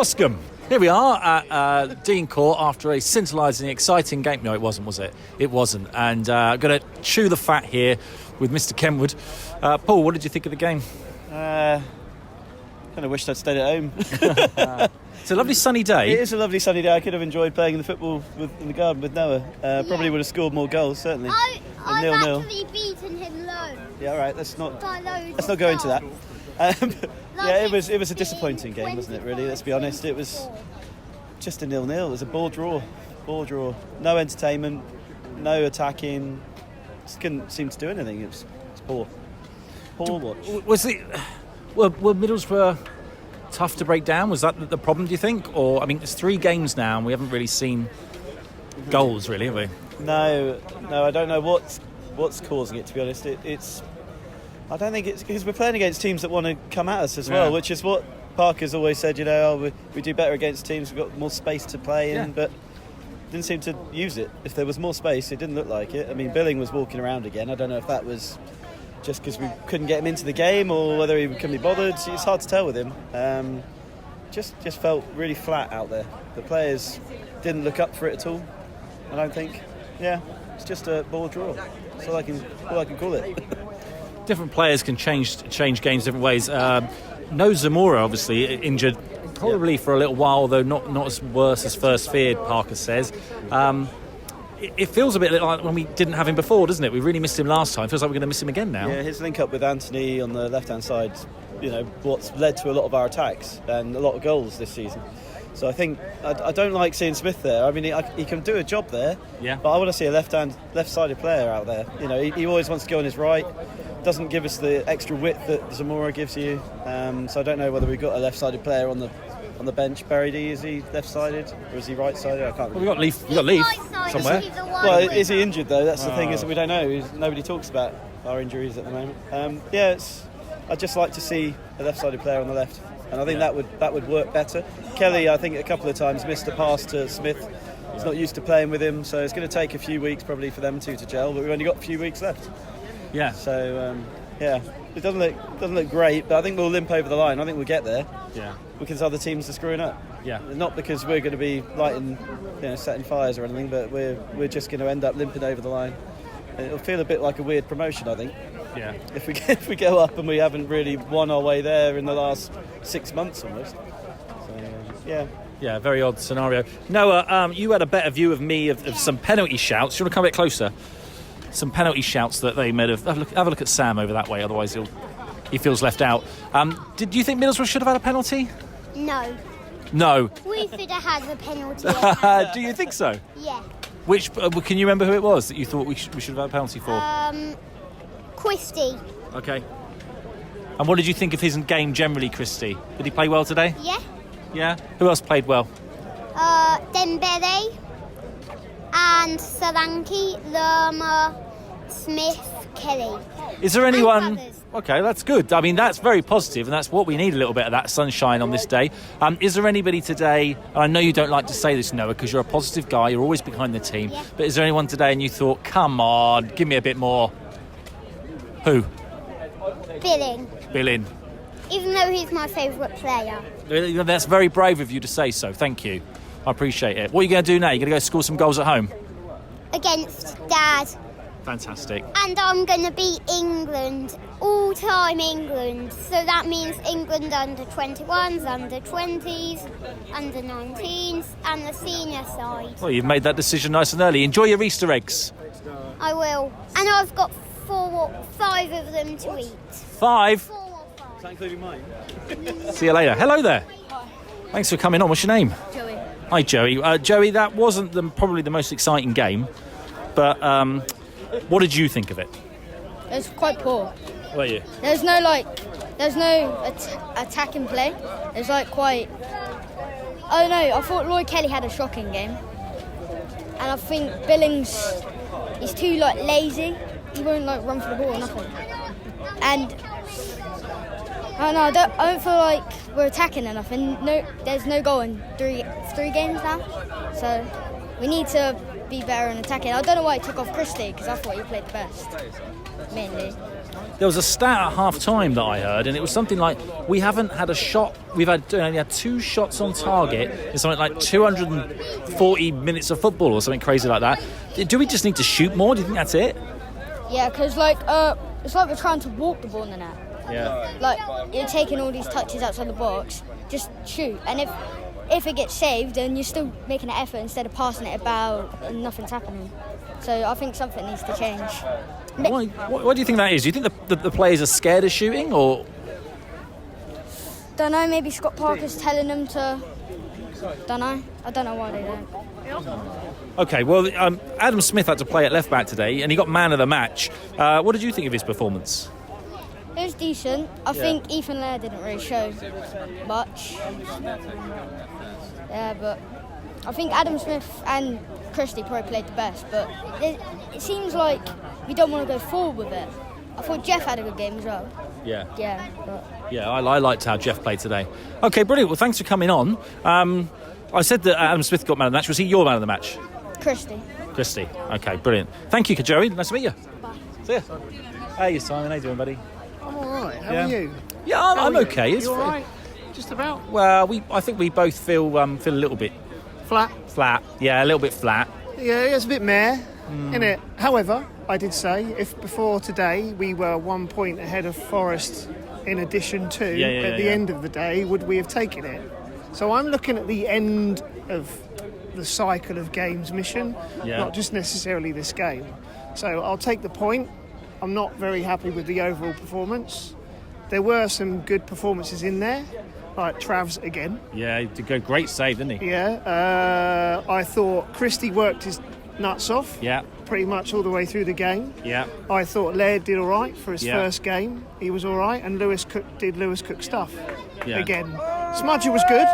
Boscombe. Here we are at Dean Court after a scintillating, exciting game. No, it wasn't, was it? It wasn't. And I'm going to chew the fat here with Mr. Kenwood. Paul, what did you think of the game? Kind of wished I'd stayed at home. It's a lovely sunny day. It is a lovely sunny day. I could have enjoyed playing the football in the garden with Noah. Probably would have scored more goals, certainly. I've actually beaten him low. Yeah, all right. Let's not go into that. It was a disappointing game, wasn't it? Really, let's be honest. It was just a 0-0. It was a ball draw. No entertainment, no attacking. Just couldn't seem to do anything. It's poor watch. Were Middlesbrough tough to break down? Was that the problem, do you think? Or, I mean, it's 3 games now and we haven't really seen goals, really, have we? No, I don't know what's causing it, to be honest. I don't think it's because we're playing against teams that want to come at us as well, which is what Parker's always said, we do better against teams, we've got more space to play in, but didn't seem to use it. If there was more space, it didn't look like it. I mean, Billing was walking around again. I don't know if that was just because we couldn't get him into the game or whether he couldn't be bothered. It's hard to tell with him. Just felt really flat out there. The players didn't look up for it at all, I don't think. Yeah, it's just a ball draw. That's all I can call it. Different players can change games different ways. No Zamora, obviously, injured probably for a little while, although not as worse as first feared, Parker says. It feels a bit like when we didn't have him before, doesn't it? We really missed him last time. Feels like we're going to miss him again now. Yeah, his link up with Anthony on the left-hand side, what's led to a lot of our attacks and a lot of goals this season. So I think I don't like seeing Smith there. I mean, he can do a job there, but I want to see a left-sided player out there. He always wants to go on his right. Doesn't give us the extra width that Zamora gives you. So I don't know whether we've got a left-sided player on the bench. Berry, is he left-sided or is he right-sided? I can't remember. We've got Leaf somewhere. Well, is he injured though? That's the thing, is that we don't know. Nobody talks about our injuries at the moment. I'd just like to see a left-sided player on the left, and I think that would work better. Kelly, I think a couple of times missed a pass to Smith. He's not used to playing with him, so it's going to take a few weeks probably for them two to gel. But we've only got a few weeks left. Yeah. So it doesn't look great, but I think we'll limp over the line. I think we'll get there. Yeah. Because other teams are screwing up. Yeah. Not because we're going to be lighting, setting fires or anything, but we're just going to end up limping over the line. And it'll feel a bit like a weird promotion, I think. Yeah. If we go up and we haven't really won our way there in the last 6 months almost. So Yeah, very odd scenario. Noah, you had a better view of me of some penalty shouts. You want to come a bit closer? Some penalty shouts that they made of. Have a look at Sam over that way, otherwise he feels left out. Did you think Middlesbrough should have had a penalty? No. We should have had a penalty. Do you think so? Yeah. Which can you remember who it was that you thought we should have had a penalty for? Christie. Okay. And what did you think of his game generally, Christie? Did he play well today? Yeah. Yeah. Who else played well? Dembele and Solanke, Lerma, Smith, Kelly. Is there anyone? others. Okay, that's good. I mean, that's very positive, and that's what we need, a little bit of that sunshine on this day. Is there anybody today, and I know you don't like to say this, Noah, because you're a positive guy, you're always behind the team, but is there anyone today and you thought, come on, give me a bit more? Who? Billing. Even though he's my favourite player. That's very brave of you to say so, thank you. I appreciate it. What are you going to do now? You're going to go score some goals at home? Against Dad. Fantastic. And I'm going to beat England, all-time England. So that means England under 21s, under 20s, under 19s, and the senior side. Well, you've made that decision nice and early. Enjoy your Easter eggs. I will. And I've got 5 of them to eat. 5? 4 or 5. Is that including mine? See you later. Hello there. Hi. Thanks for coming on. What's your name? Joey. Hi, Joey. Joey, that wasn't probably the most exciting game, but what did you think of it? It was quite poor. Were you? There's no attacking play. It's quite. I don't know. I thought Lloyd Kelly had a shocking game, and I think Billings is too lazy. He won't run for the ball or nothing. And I don't feel like we're attacking enough. And there's no goal in three games now. So we need to be better in attacking. I don't know why he took off Christie, because I thought he played the best, mainly. there was a stat at half-time that I heard, and it was something like we haven't had a shot. We've only had 2 shots on target in something like 240 minutes of football or something crazy like that. Do we just need to shoot more? Do you think that's it? Yeah, because it's like we're trying to walk the ball in the net. Yeah. Like you're taking all these touches outside the box, just shoot. And if it gets saved, then you're still making an effort instead of passing it about and nothing's happening. So I think something needs to change. What do you think that is? Do you think the players are scared of shooting, or? Don't know. Maybe Scott Parker's telling them to. Don't know. I don't know why they don't. Okay, well, Adam Smith had to play at left back today, and he got man of the match. What did you think of his performance? It was decent. I think Ethan Laird didn't really show much. Yeah, but I think Adam Smith and Christie probably played the best. But it seems like we don't want to go forward with it. I thought Jeff had a good game as well. Yeah. Yeah. But Yeah, I liked how Jeff played today. Okay, brilliant. Well, thanks for coming on. I said that Adam Smith got man of the match. Was he your man of the match? Christie. Okay, brilliant. Thank you, Joey. Nice to meet you. Bye. See ya. Hey, Simon. How you doing, buddy? I'm all right. How are you? Yeah, I'm okay. You all right? Just about Well, I think we both feel a little bit flat. Yeah, a little bit flat. Yeah, it's a bit meh, isn't it? However, I did say if before today we were 1 point ahead of Forest in addition to at the end of the day, would we have taken it? So I'm looking at the end of the cycle of games mission, not just necessarily this game. So I'll take the point. I'm not very happy with the overall performance. There were some good performances in there, like Trav's again. Yeah, he did a great save, didn't he? Yeah, I thought Christie worked his nuts off. Yeah. Pretty much all the way through the game. Yeah. I thought Laird did all right for his first game. He was all right, and Lewis Cook did Lewis Cook stuff. Yeah. Again, Smudger was good.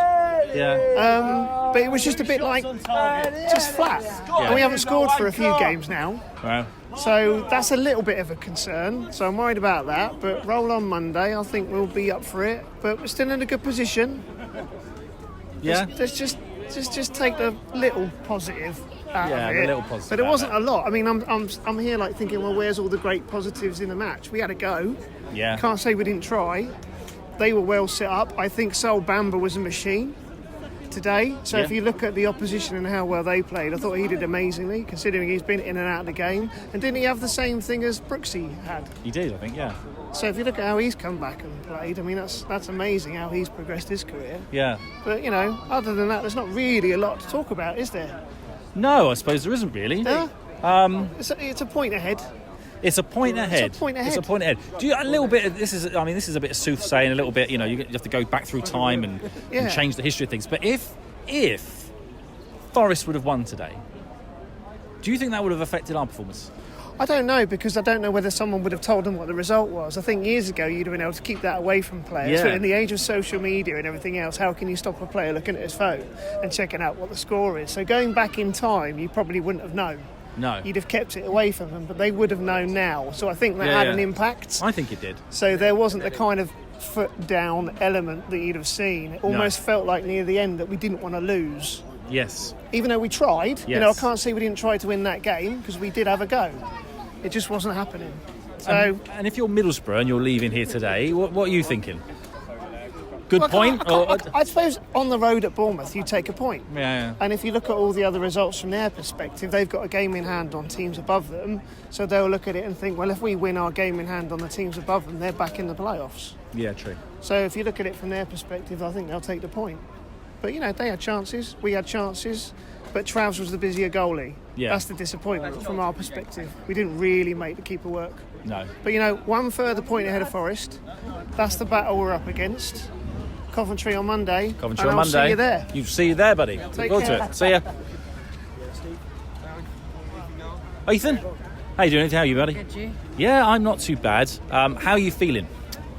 Yeah. But it was just a bit like just flat. And we haven't scored for a few games now. Wow. So that's a little bit of a concern. So I'm worried about that. But roll on Monday, I think we'll be up for it. But we're still in a good position. Yeah. Let's just take the little positive out of it. The little positive. But it wasn't a lot. I mean, I'm here like thinking, well, where's all the great positives in the match? We had a go. Yeah. Can't say we didn't try. They were well set up. I think Sol Bamba was a machine today. So if you look at the opposition and how well they played, I thought he did amazingly, considering he's been in and out of the game. And didn't he have the same thing as Brooksy had? He did, I think, yeah. So if you look at how he's come back and played, I mean, that's amazing how he's progressed his career. Yeah. But, you know, other than that, there's not really a lot to talk about, is there? No, I suppose there isn't really. Yeah. It's a point ahead. It's a point ahead. It's a point ahead. It's a point ahead. Do you a little bit of this is a bit of soothsaying, a little bit, you know, you have to go back through time and change the history of things. But if Forest would have won today, do you think that would have affected our performance? I don't know, because I don't know whether someone would have told them what the result was. I think years ago you'd have been able to keep that away from players. But in the age of social media and everything else, how can you stop a player looking at his phone and checking out what the score is? So going back in time, you probably wouldn't have known. No. You'd have kept it away from them, but they would have known now. So I think that had an impact. I think it did. So there wasn't the kind of foot down element that you'd have seen. It almost felt like near the end that we didn't want to lose. Yes. Even though we tried. Yes. You know, I can't say we didn't try to win that game, because we did have a go. It just wasn't happening. So, and if you're Middlesbrough and you're leaving here today, what are you thinking? Good well, point? I suppose on the road at Bournemouth you take a point. Yeah. And if you look at all the other results from their perspective, they've got a game in hand on teams above them, so they'll look at it and think, well, if we win our game in hand on the teams above them, they're back in the playoffs. Yeah, true. So if you look at it from their perspective, I think they'll take the point. But, you know, they had chances, we had chances, but Travs was the busier goalie. Yeah. That's the disappointment from our perspective. We didn't really make the keeper work. No. But, you know, one further point ahead of Forest. That's the battle we're up against. Coventry on Monday. Coventry on Monday. I'll see you there. You see you there, buddy. Look forward to it. See ya. Ethan, how you doing? How are you, buddy? Good, you? Yeah, I'm not too bad. How are you feeling?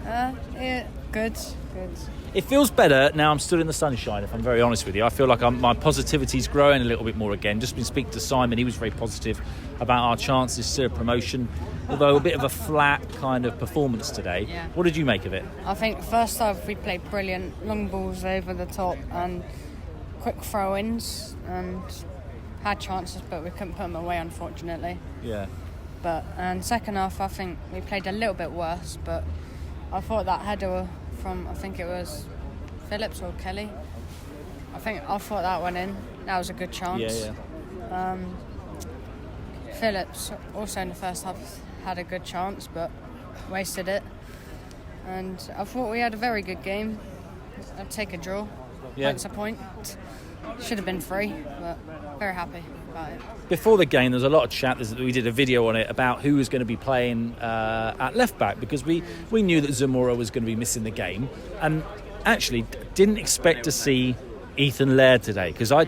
Yeah, good. It feels better now I'm stood in the sunshine, if I'm very honest with you. I feel like my positivity's growing a little bit more again. Just been speaking to Simon, he was very positive about our chances to promotion, although a bit of a flat kind of performance today. Yeah. What did you make of it? I think first half we played brilliant. Long balls over the top and quick throw-ins and had chances, but we couldn't put them away, unfortunately. Yeah. And second half, I think we played a little bit worse, but I thought that header from, I think it was Phillips or Kelly. I thought that went in. That was a good chance. Yeah. Phillips also in the first half had a good chance, but wasted it. And I thought we had a very good game. I'd take a draw. Yeah. Points a point. Should have been 3, but very happy about it. Before the game, there was a lot of chat. We did a video on it about who was going to be playing at left back, because we knew that Zamora was going to be missing the game, and actually didn't expect to see Ethan Laird today, because I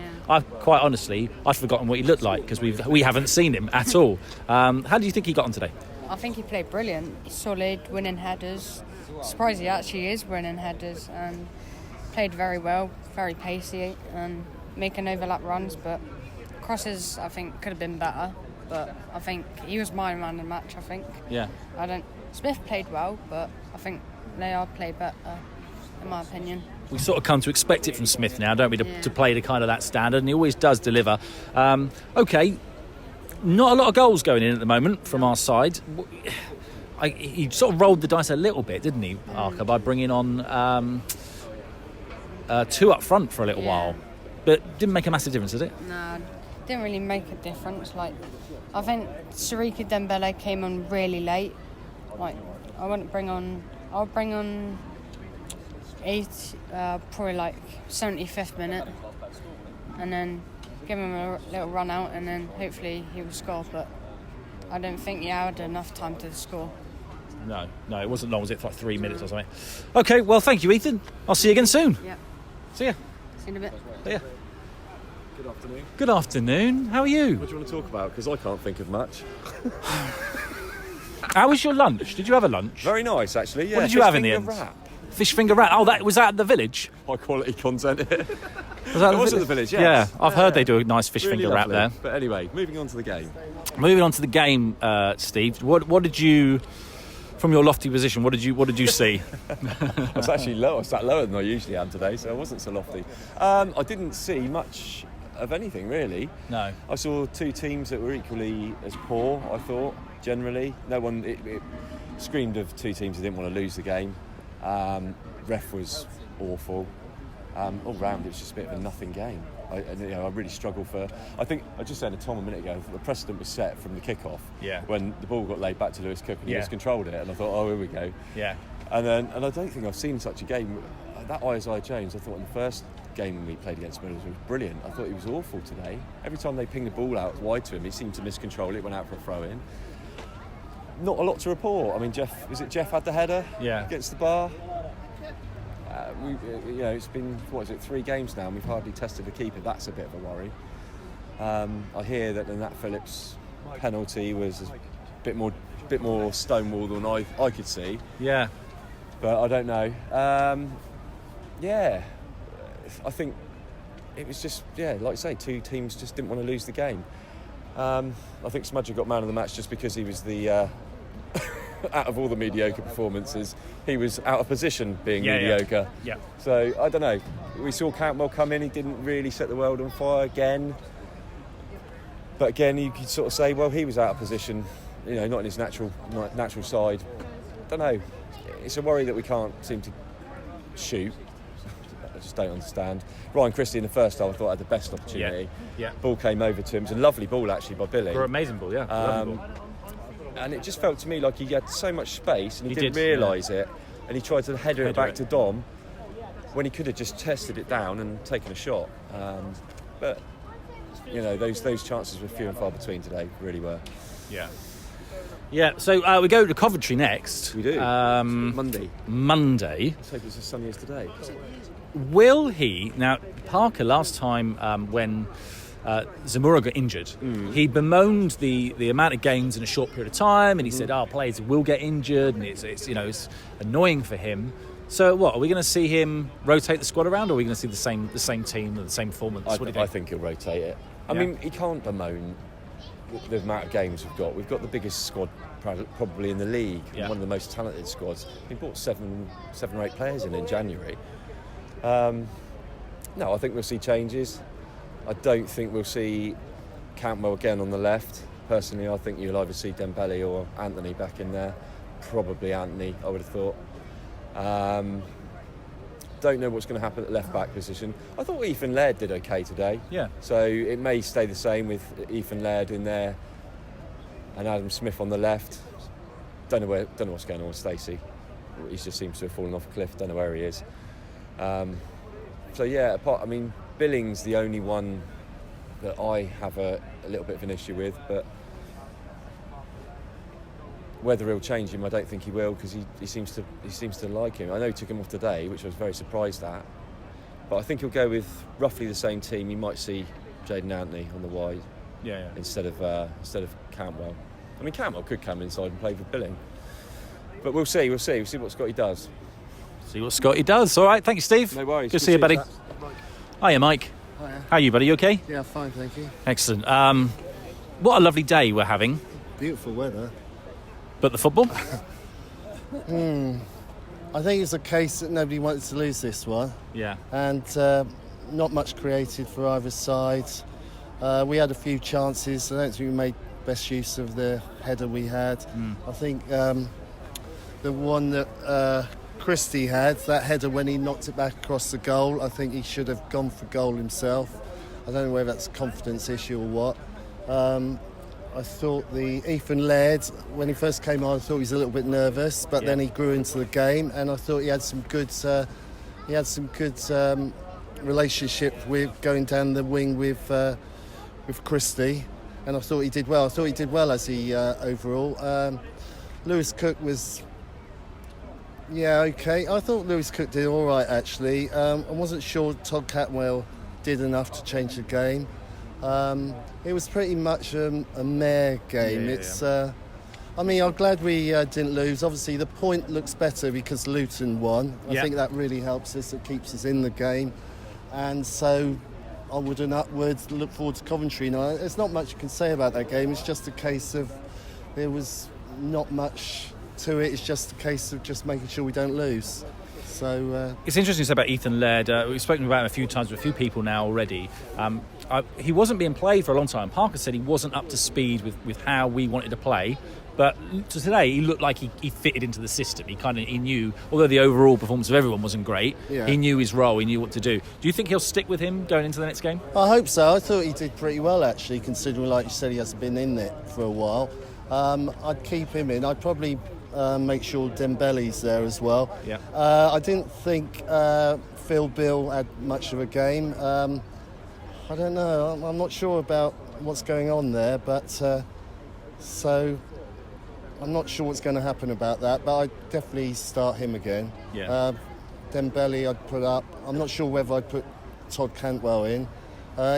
quite honestly I'd forgotten what he looked like, because we haven't seen him at all. How do you think he got on today? I think he played brilliant, solid, winning headers. Surprised he actually is winning headers, and played very well, very pacey, and making overlap runs, but crosses I think could have been better. But I think he was my man of the match. I think. Yeah. Smith played well, but I think Laird played better, in my opinion. We sort of come to expect it from Smith now, don't we, to play to kind of that standard, and he always does deliver. Okay, not a lot of goals going in at the moment from our side. He sort of rolled the dice a little bit, didn't he, Parker, by bringing on 2 up front for a little while, but didn't make a massive difference, did it? No, didn't really make a difference. I think Siriki Dembele came on really late. I'll bring on 8, probably 75th minute, and then give him a little run out, and then hopefully he will score. But I don't think he had enough time to score. No, it wasn't long. Was it 3 minutes or something? Okay, well, thank you, Ethan. I'll see you again soon. Yeah. See ya. See you in a bit. See ya. Good afternoon. Good afternoon. How are you? What do you want to talk about? Because I can't think of much. How was your lunch? Did you have a lunch? Very nice, actually. Yeah. What did you have in the end? Wrap. Fish finger wrap. Oh, was that at the village? High quality content. Was that it was at the village, yes. Yeah, I've heard they do a nice fish really finger lovely. wrap there. But anyway, moving on to the game. Steve. What did you, from your lofty position, what did you see? I was actually low. I sat lower than I usually am today, so I wasn't so lofty. I didn't see much of anything really. No. I saw 2 teams that were equally as poor. I thought generally, no one. It screamed of 2 teams that didn't want to lose the game. Ref was awful. All round, it was just a bit of a nothing game. I really struggled for. I think I just said to Tom a minute ago. The precedent was set from the kick-off. Yeah. When the ball got laid back to Lewis Cook and he just controlled it, and I thought, oh, here we go. Yeah. And I don't think I've seen such a game. That Isaiah James, I thought in the first game we played against Middlesbrough was brilliant. I thought he was awful today. Every time they pinged the ball out wide to him, he seemed to miscontrol it. Went out for a throw-in. Not a lot to report. I mean, Jeff had the header against the bar. It's been 3 games now, and we've hardly tested the keeper. That's a bit of a worry. I hear that the Nat Phillips penalty was a bit more stonewall than I could see. Yeah, but I don't know. I think it was just like I say, 2 teams just didn't want to lose the game. I think Smudger got man of the match just because he was the. Out of all the mediocre performances, he was out of position being mediocre. Yeah. So, I don't know. We saw Cantwell come in, he didn't really set the world on fire again. But again, you could sort of say, well, he was out of position, not in his natural side. Don't know. It's a worry that we can't seem to shoot. I just don't understand. Ryan Christie in the first half, I thought, had the best opportunity. Yeah. Ball came over to him. It was a lovely ball, actually, by Billy. For an amazing ball, yeah. Lovely ball. And it just felt to me like he had so much space and he didn't realise it, and he tried to header it back to Dom when he could have just tested it down and taken a shot. But those chances were few and far between today, really were. Yeah. So we go to Coventry next. We do. Monday. Let's hope it's as sunny as today. Will he now? Parker last time when. Zamora got injured. He bemoaned the amount of games in a short period of time, and he said, players will get injured, and it's annoying for him. So what, are we going to see him rotate the squad around, or are we going to see the same team and the same performance? I think he'll rotate it. I mean, he can't bemoan the amount of games we've got. We've got the biggest squad probably in the league, and one of the most talented squads. We bought 7 or 8 players in January. No, I think we'll see changes. I don't think we'll see Cantwell again on the left. personally, I think you'll either see Dembele or Anthony back in there. Probably Anthony, I would have thought. Don't know what's going to happen at the left-back position. I thought Ethan Laird did okay today. Yeah. So it may stay the same with Ethan Laird in there and Adam Smith on the left. Don't know what's going on with Stacey. He just seems to have fallen off a cliff. Don't know where he is. So yeah, Billing's the only one that I have a little bit of an issue with, but whether he'll change him, I don't think he will, because he seems to like him. I know he took him off today, which I was very surprised at, but I think he'll go with roughly the same team. You might see Jayden Anthony on the wide, instead of Cantwell. I mean, Cantwell could come inside and play for Billing, but we'll see what Scotty does. See what Scotty does. All right, thank you, Steve. No worries. Good to see you, buddy. Hiya, Mike. Hiya. How are you, buddy? You okay? Yeah, fine, thank you. Excellent. What a lovely day we're having. Beautiful weather. But the football? I think it's a case that nobody wanted to lose this one. Yeah. And not much created for either side. We had a few chances. I don't think we made best use of the header we had. I think the one that Christie had, that header when he knocked it back across the goal, I think he should have gone for goal himself. I don't know whether that's a confidence issue or what. I thought the Ethan Laird, when he first came on, I thought he was a little bit nervous, but then he grew into the game, and I thought he had some good relationship with going down the wing with Christie, and I thought he did well. I thought he did well as he overall. Lewis Cook was, okay. I thought Lewis Cook did all right actually. I wasn't sure Todd Cantwell did enough to change the game. It was pretty much a mare game. I'm glad we didn't lose. Obviously, the point looks better because Luton won. I think that really helps us. It keeps us in the game. And so, onward and upwards, look forward to Coventry. Now, there's not much you can say about that game. It's just a case of there was not much to it. It's just a case of just making sure we don't lose. So it's interesting to say about Ethan Laird. We've spoken about him a few times with a few people now already. He wasn't being played for a long time. Parker said he wasn't up to speed with how we wanted to play. But today, he looked like he fitted into the system. He knew, although the overall performance of everyone wasn't great, he knew his role, he knew what to do. Do you think he'll stick with him going into the next game? I hope so. I thought he did pretty well, actually, considering, like you said, he hasn't been in it for a while. I'd keep him in. I'd probably make sure Dembele's there as well. Yeah. I didn't think Phil Bill had much of a game. I don't know. I'm not sure about what's going on there, but so I'm not sure what's going to happen about that. But I'd definitely start him again. Yeah. Dembele I'd put up. I'm not sure whether I'd put Todd Cantwell in.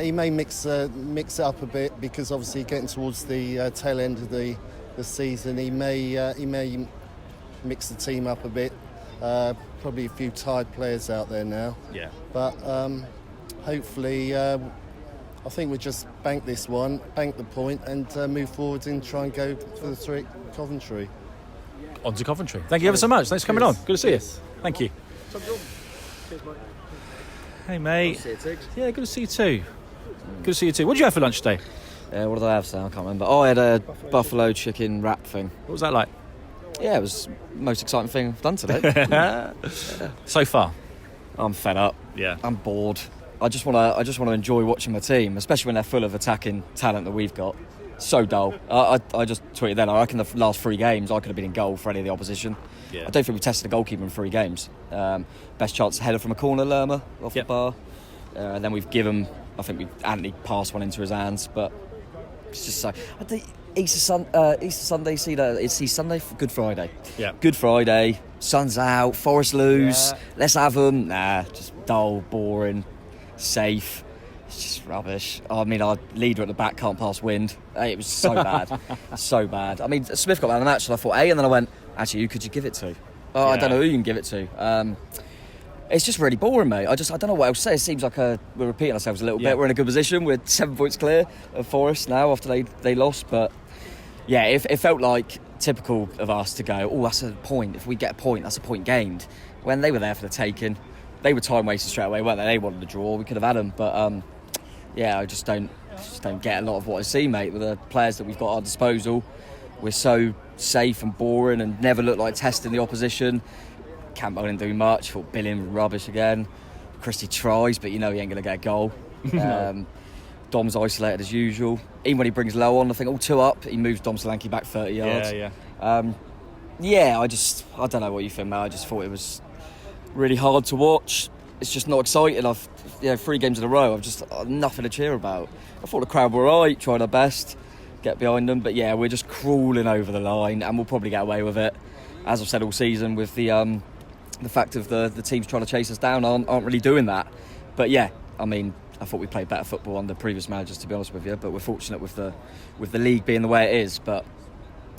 He may mix it up a bit because obviously getting towards the tail end of the season, he may mix the team up a bit. Probably a few tired players out there now. Yeah. But hopefully, I think we'll just bank this one, bank the point, and move forward and try and go for the 3 at Coventry. On to Coventry. Thank you ever so much. Thanks for coming on. Good to see you. Thank you. Hey, mate. Good to see you, Tiggs. Yeah, good to see you too. Good to see you too. What did you have for lunch today? What did I have, Sam? I can't remember. I had a buffalo chicken wrap thing. What was that like? Yeah, it was the most exciting thing I've done today. So far? I'm fed up. Yeah. I'm bored. I just want to enjoy watching my team, especially when they're full of attacking talent that we've got. So dull. I just tweeted then, I reckon the last 3 games I could have been in goal for any of the opposition. Yeah. I don't think we tested a goalkeeper in 3 games. Best chance header from a corner, Lerma, off the bar. And then we've given, I think Anthony passed one into his hands, but it's just so... Easter Sunday, see Sunday, Good Friday. Yeah. Good Friday, sun's out, Forest lose, let's have them. Nah, just dull, boring, safe. It's just rubbish. I mean, our leader at the back can't pass wind. It was so bad. So bad. I mean, Smith got man of the match, and I thought, and then I went, actually, who could you give it to? Oh, I don't know who you can give it to. It's just really boring, mate. I don't know what else to say. It seems like we're repeating ourselves a little bit. We're in a good position. We're 7 points clear of Forest now after they lost. But yeah, it felt like typical of us to go, oh, that's a point. If we get a point, that's a point gained. When they were there for the taking, they were time wasters straight away, weren't they? They wanted the draw. We could have had them. But yeah, I just don't just don't get a lot of what I see, mate. With the players that we've got at our disposal, we're so safe and boring and never look like testing the opposition. Campbell didn't do much. Thought Billing rubbish again. Christie tries, but you know he ain't going to get a goal. Dom's isolated as usual. Even when he brings low on, I think all 2 up, he moves Dom Solanke back 30 yards. I don't know what you think, mate. I just thought it was really hard to watch. It's just not exciting. 3 games in a row, I've just nothing to cheer about. I thought the crowd were right, tried our best, get behind them, but yeah, we're just crawling over the line, and we'll probably get away with it. As I've said all season, with the fact of the teams trying to chase us down aren't really doing that. But yeah, I mean, I thought we played better football under previous managers, to be honest with you. But we're fortunate with the league being the way it is. But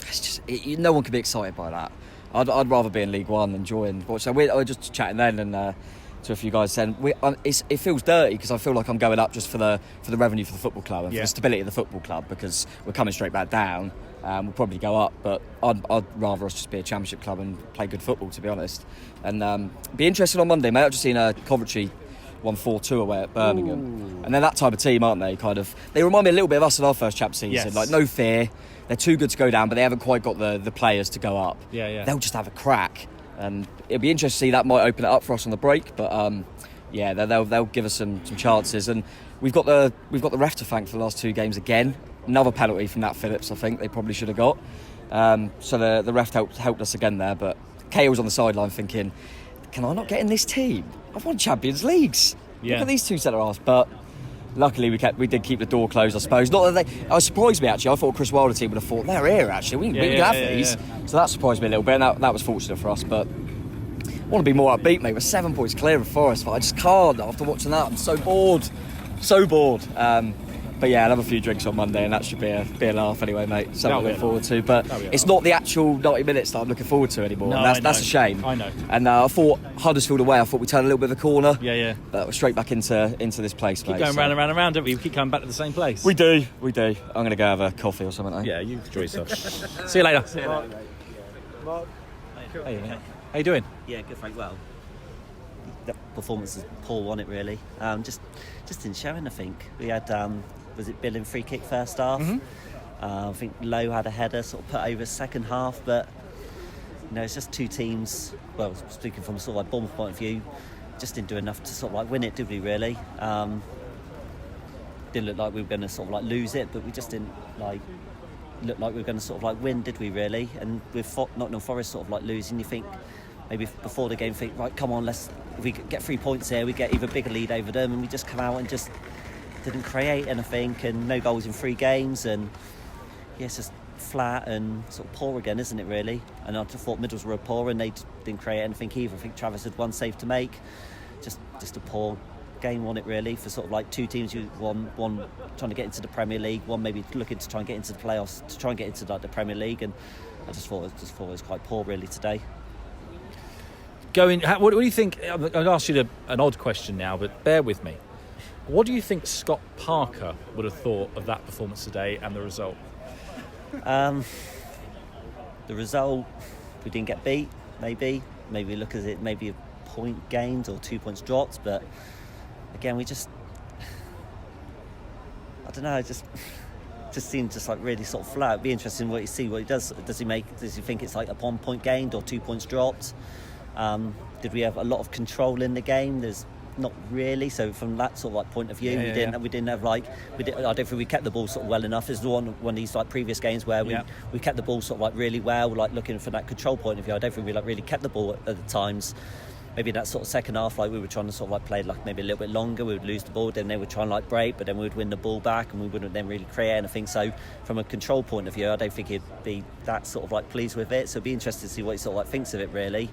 it's just no one can be excited by that. I'd rather be in League One enjoying watch. So we're just chatting then and to a few guys saying it feels dirty because I feel like I'm going up just for the revenue for the football club and for the stability of the football club, because we're coming straight back down. We'll probably go up, but I'd rather us just be a Championship club and play good football, to be honest. And be interested on Monday, mate. I've just seen Coventry won 4-2 away at Birmingham. Ooh. And they're that type of team, aren't they? They remind me a little bit of us in our first chap season. Yes. Like, no fear. They're too good to go down, but they haven't quite got the players to go up. Yeah. They'll just have a crack. And it'll be interesting to see. That might open it up for us on the break, but they'll give us some chances. And we've got the ref to thank for the last 2 games again. Another penalty from Nat Phillips, I think they probably should have got. So the ref helped us again there. But Kay was on the sideline thinking, can I not get in this team? I've won Champions Leagues. Look at these 2 centre-halves. But luckily we did keep the door closed, I suppose. Not that I surprised me, actually. I thought Chris Wilder team would have thought, they're here, actually. We can have these. Yeah. So that surprised me a little bit, and that was fortunate for us. But I want to be more upbeat, mate. We're 7 points clear of Forest, but I just can't after watching that. I'm so bored. But yeah, I'll have a few drinks on Monday, and that should be a laugh anyway, mate. Something to look forward to. But it's not the actual 90 minutes that I'm looking forward to anymore. No, that's a shame. I know. And I thought Huddersfield away, I thought we turned a little bit of a corner. Yeah. But we're straight back into this place, keep going round and round, don't we? We keep coming back to the same place. We do. I'm going to go have a coffee or something. Yeah, you enjoy yourself. See you later. Mark. How you doing? Yeah, good, thank. Well, the performance is poor, wasn't it, really? Just didn't show anything. We had, was it Billing free kick first half? Mm-hmm. I think Lowe had a header sort of put over second half, but it's just 2 teams. Well, speaking from a sort of like Bournemouth point of view, just didn't do enough to sort of like win it, did we really? Didn't look like we were going to sort of like lose it, but we just didn't look like we were going to sort of like win, did we really? And with Nottingham Forest sort of like losing, you think maybe before the game, think, right, come on, if we get 3 points here, we get even bigger lead over them, and we just come out and just didn't create anything, and no goals in 3 games, and it's just flat and sort of poor again, isn't it, really? And I just thought Middlesbrough were poor, and they didn't create anything either. I think Travis had 1 save to make. Just a poor game, wasn't it, really, for sort of like 2 teams who one trying to get into the Premier League, one maybe looking to try and get into the playoffs, to try and get into like the Premier League, and I just thought it was quite poor, really, today. What do you think? I'll ask you an odd question now, but bear with me. What do you think Scott Parker would have thought of that performance today and the result? The result, we didn't get beat, maybe look at it, maybe a point gained or 2 points dropped, but again, we just, I don't know, it just seemed just like really sort of flat. It'd be interesting what he does. Does he think it's like a 1 point gained or 2 points dropped? Did we have a lot of control in the game? There's not really. So from that sort of like point of view, we didn't have I don't think we kept the ball sort of well enough. There's one of these like previous games where we kept the ball sort of like really well, like looking for that control point of view. I don't think we like really kept the ball at the times. Maybe that sort of second half, like we were trying to sort of like play like maybe a little bit longer. We would lose the ball, then they would try and like break, but then we would win the ball back, and we wouldn't then really create anything. So from a control point of view, I don't think he'd be that sort of like pleased with it. So it'd be interesting to see what he sort of like thinks of it, really.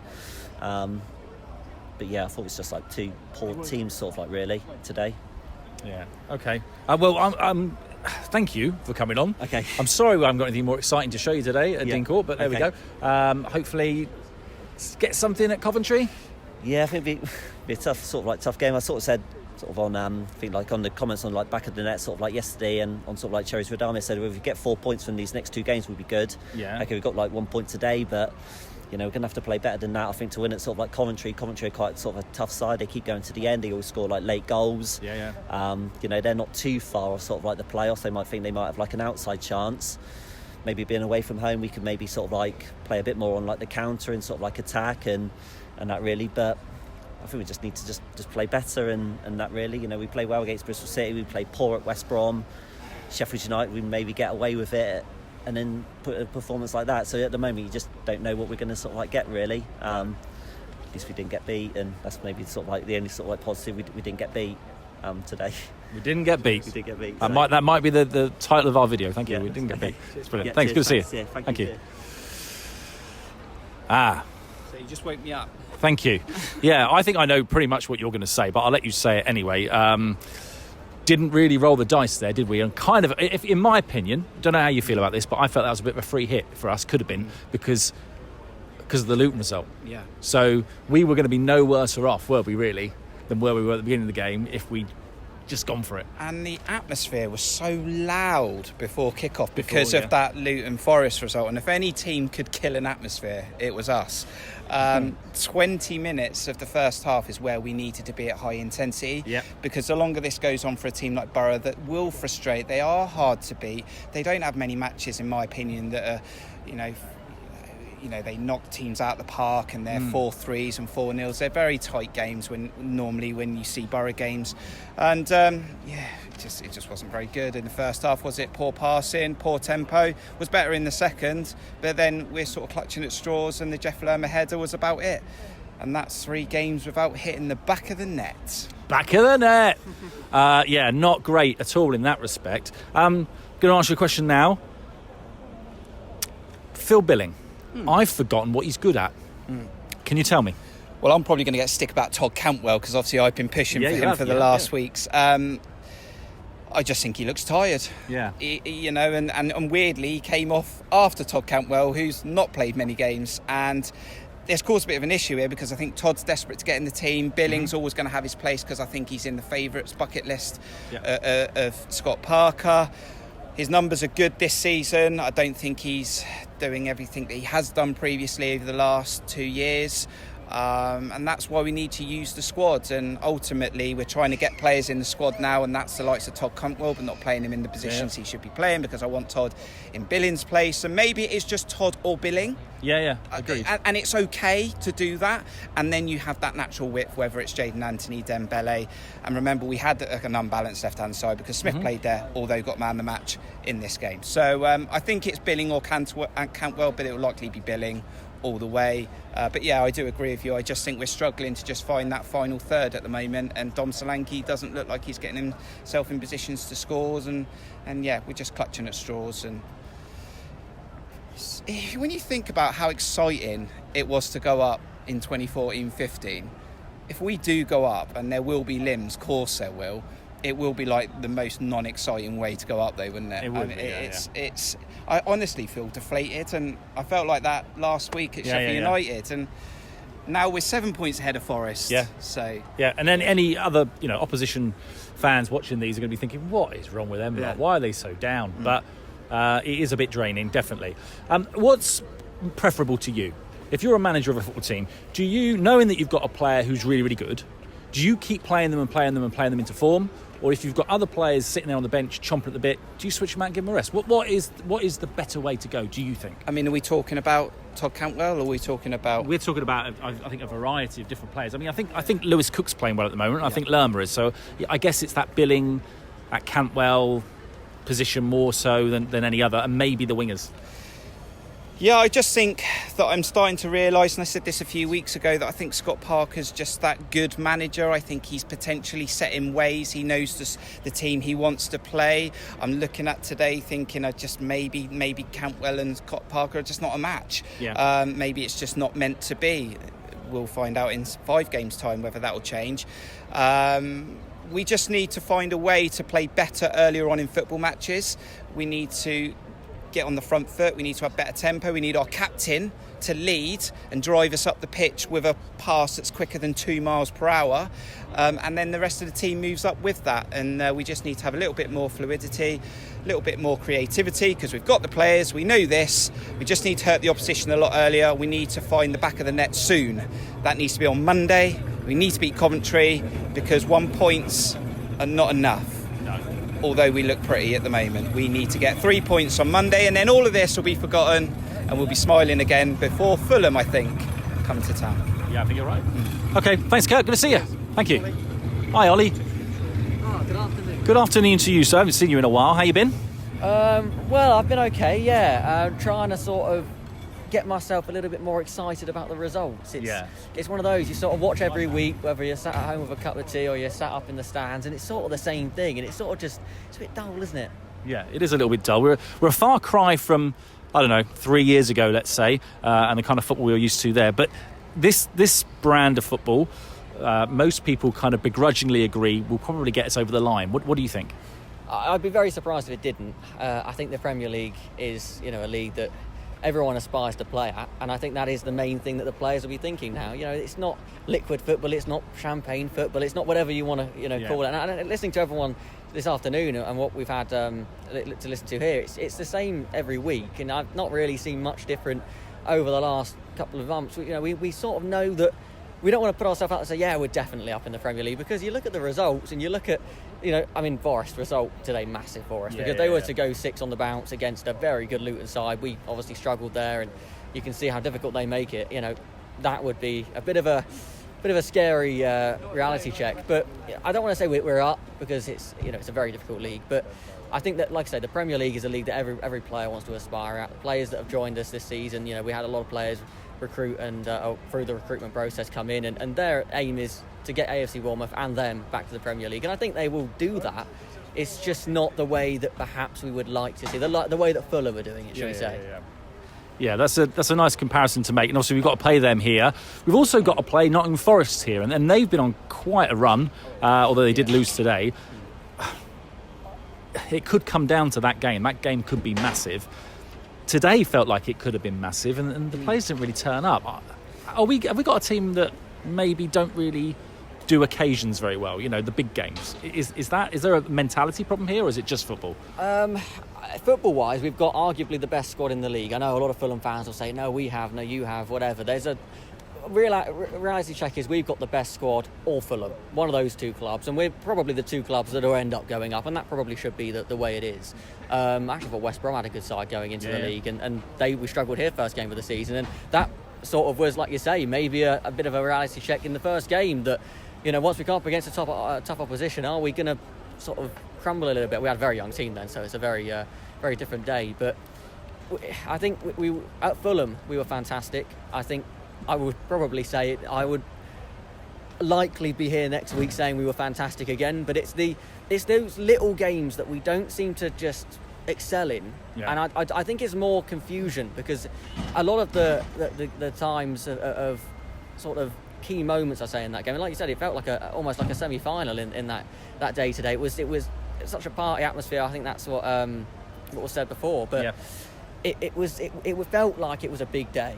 But yeah, I thought it was just like 2 poor teams sort of like really today. Yeah. Okay. Well, thank you for coming on. Okay. I'm sorry we haven't got anything more exciting to show you today at Dincourt, but there we go. Hopefully get something at Coventry. Yeah, I think it'd be a tough game. I sort of said sort of on I think like on the comments on like back of the net sort of like yesterday, and on sort of like Cherries Radami, I said, well, if we get 4 points from these next 2 games we'd be good. Yeah. Okay, we've got like 1 point today, but we're going to have to play better than that, I think, to win at sort of like Coventry. Coventry are quite sort of a tough side. They keep going to the end. They always score like late goals. They're not too far off sort of like the playoffs. They might think they might have like an outside chance. Maybe being away from home, we could maybe sort of like play a bit more on like the counter and sort of like attack and that really. But I think we just need to just play better and that really. We play well against Bristol City. We play poor at West Brom. Sheffield United, we maybe get away with it and then put a performance like that. So at the moment, you just don't know what we're going to sort of like get really. At least we didn't get beat, and that's maybe sort of like the only sort of like positive. We didn't get beat today. We didn't get beat. We did get beat. That might be the title of our video. Thank you. We didn't get beat. It's brilliant. Yeah, Thanks. cheers, Good to see you. Yeah, thank you. So you just woke me up. Thank you. Yeah, I think I know pretty much what you're going to say, but I'll let you say it anyway. Didn't really roll the dice there, did we? And kind of, if, in my opinion, don't know how you feel about this, but I felt that was a bit of a free hit for us. Could have been because of the Luton result. Yeah. So we were going to be no worse off, were we really, than where we were at the beginning of the game if we'd just gone for it. And the atmosphere was so loud before kickoff because of that Luton Forest result. And if any team could kill an atmosphere, it was us. 20 minutes of the first half is where we needed to be at high intensity. Yep. Because the longer this goes on for a team like Boro, that will frustrate. They are hard to beat. They don't have many matches, in my opinion, that are, they knock teams out the park and they're 4-3s and 4-0s. They're very tight games when you see Boro games. And it just wasn't very good in the first half, was it? Poor passing, poor tempo. Was better in the second, but then we're sort of clutching at straws, and the Jeff Lerma header was about it. And that's 3 games without hitting the back of the net. Back of the net. Not great at all in that respect. Going to ask you a question now. Phil Billing. I've forgotten what he's good at. Can you tell me? Well, I'm probably going to get stick about Todd Cantwell because obviously I've been pushing for him for the last weeks. I just think he looks tired. Yeah. And weirdly, he came off after Todd Cantwell, who's not played many games, and there's caused a bit of an issue here because I think Todd's desperate to get in the team. Billing's always going to have his place because I think he's in the favourites bucket list of Scott Parker. His numbers are good this season. I don't think he's doing everything that he has done previously over the last 2 years. And that's why we need to use the squads, and ultimately we're trying to get players in the squad now, and that's the likes of Todd Cantwell, but not playing him in the positions he should be playing because I want Todd in Billing's place, and maybe it is just Todd or Billing. Agreed. And it's okay to do that, and then you have that natural width, whether it's Jayden Anthony, Dembele, and remember we had an unbalanced left-hand side because Smith played there, although got man of the match in this game. So I think it's Billing or Cantwell, but it will likely be Billing all the way. But I do agree with you. I just think we're struggling to just find that final third at the moment, and Dom Solanke doesn't look like he's getting himself in positions to scores, and we're just clutching at straws. And when you think about how exciting it was to go up in 2014-15, if we do go up, and there will be limbs, of course there will, it will be like the most non-exciting way to go up, though, wouldn't it? It would I honestly feel deflated, and I felt like that last week at Sheffield United, and now we're 7 points ahead of Forest. And then any other opposition fans watching these are going to be thinking, what is wrong with them? Like, why are they so down? But it is a bit draining, definitely. What's preferable to you? If you're a manager of a football team, do you, knowing that you've got a player who's really, really good, do you keep playing them into form? Or if you've got other players sitting there on the bench chomping at the bit, do you switch them out and give them a rest? What is the better way to go, do you think? I mean, are we talking about Todd Cantwell, or are we talking about... We're talking about, I think, a variety of different players. I mean, I think Lewis Cook's playing well at the moment. I think Lerma is. So I guess it's that Billing, that Cantwell position more so than any other, and maybe the wingers. Yeah, I just think that I'm starting to realise, and I said this a few weeks ago, that I think Scott Parker's just that good manager. I think he's potentially set in ways. He knows the team he wants to play. I'm looking at today thinking I just maybe Cantwell and Scott Parker are just not a match. Maybe it's just not meant to be. We'll find out in 5 games' time whether that will change. We just need to find a way to play better earlier on in football matches. We need to get on the front foot, we need to have better tempo, we need our captain to lead and drive us up the pitch with a pass that's quicker than 2 miles per hour, and then the rest of the team moves up with that, and we just need to have a little bit more fluidity. a little bit more creativity, because we've got the players, we know this, we just need to hurt the opposition a lot earlier. We need to find the back of the net soon. That needs to be on Monday. We need to beat Coventry, because 1 points are not enough. No. Although we look pretty at the moment. We need to get 3 points on Monday, and then all of this will be forgotten, and we'll be smiling again before Fulham, I think, come to town. Yeah, I think you're right. Okay, thanks, Kurt. Good to see you. Thank you. Hi, Ollie. Good afternoon. Good afternoon to you, sir. I haven't seen you in a while. How you been? Well, I've been okay, yeah. Trying to sort of get myself a little bit more excited about the results. It's one of those you sort of watch every week, whether you're sat at home with a cup of tea or you're sat up in the stands, and it's sort of the same thing, and it's sort of just, it's a bit dull, isn't it? Yeah, it is a little bit dull. We're a far cry from, I don't know, 3 years ago, let's say, and the kind of football we were used to there. But this brand of football, most people kind of begrudgingly agree will probably get us over the line. What do you think? I'd be very surprised if it didn't. I think the Premier League is, a league that everyone aspires to play at, and I think that is the main thing that the players will be thinking now. It's not liquid football, it's not champagne football, it's not whatever you want to call it. And listening to everyone this afternoon and what we've had to listen to here, it's the same every week, and I've not really seen much different over the last couple of months. We sort of know that we don't want to put ourselves out and say, yeah, we're definitely up in the Premier League, because you look at the results and you look at, Forest result today, massive for us, because they were to go 6 on the bounce against a very good Luton side. We obviously struggled there, and you can see how difficult they make it. That would be a bit of a scary reality check. But I don't want to say we're up, because it's a very difficult league. But I think that, like I say, the Premier League is a league that every player wants to aspire at. The players that have joined us this season, we had a lot of players recruit and through the recruitment process come in, and their aim is to get AFC Bournemouth and them back to the Premier League, and I think they will do that. It's just not the way that perhaps we would like to see, the way that Fulham are doing it, shall we say. Yeah, that's a nice comparison to make, and also we've got to play them here. We've also got to play Nottingham Forest here, and they've been on quite a run, although they did lose today. It could come down to that game. That game could be massive. Today felt like it could have been massive, and the players didn't really turn up. Have we got a team that maybe don't really do occasions very well? The big games. Is there a mentality problem here, or is it just football? Football-wise, we've got arguably the best squad in the league. I know a lot of Fulham fans will say, no, we have, no, you have, whatever. There's a reality check is we've got the best squad, all Fulham, one of those two clubs, and we're probably the two clubs that will end up going up, and that probably should be the way it is. I actually thought West Brom had a good side going into the league, and we struggled here first game of the season, and that sort of was, like you say, maybe a bit of a reality check in the first game that, once we come up against a tough opposition, are we going to sort of crumble a little bit? We had a very young team then, so it's a very very different day, but I think we at Fulham we were fantastic. I think I would probably say I would likely be here next week saying we were fantastic again, but it's those little games that we don't seem to just excel in, and I think it's more confusion, because a lot of the times of sort of key moments I say in that game, and like you said, it felt like almost like a semi-final in that day today. It was such a party atmosphere. I think that's what was said before, but it felt like it was a big day.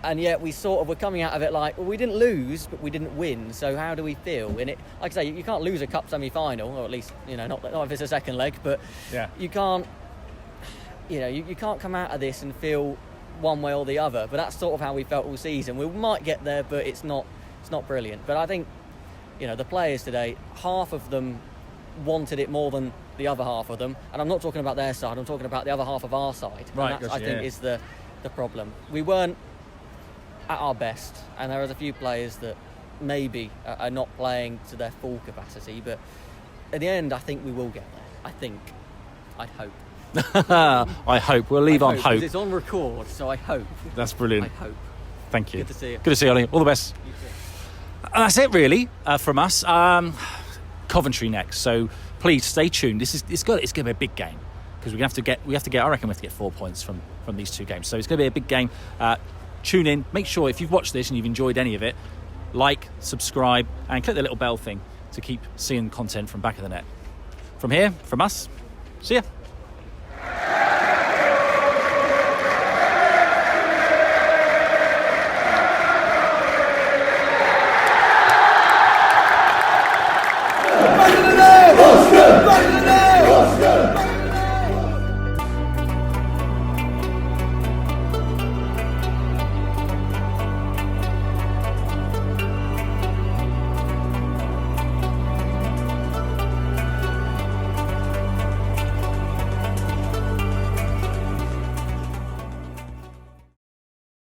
And yet we sort of were coming out of it like, well, we didn't lose, but we didn't win. So how do we feel? And it, like I say, you can't lose a cup semi-final, or at least not if it's a second leg. But you can't, you can't come out of this and feel one way or the other. But that's sort of how we felt all season. We might get there, but it's not brilliant. But I think, the players today, half of them wanted it more than the other half of them. And I'm not talking about their side. I'm talking about the other half of our side. Right. And that, I think, is the problem. We weren't at our best, and there are a few players that maybe are not playing to their full capacity, but at the end I think we will get there. I'd hope. I hope. We'll leave on hope. It's on record, so I hope. That's brilliant. I hope. Thank you. Good to see you. Good to see you, Ollie. All the best. You too. And that's it really from us. Coventry next, so please stay tuned. It's going to be a big game, because we have to get I reckon we have to get 4 points from these two games, so it's going to be a big game. Tune in. Make sure if you've watched this and you've enjoyed any of it, like, subscribe, and click the little bell thing to keep seeing content from Back of the Net. From here, from us, see ya.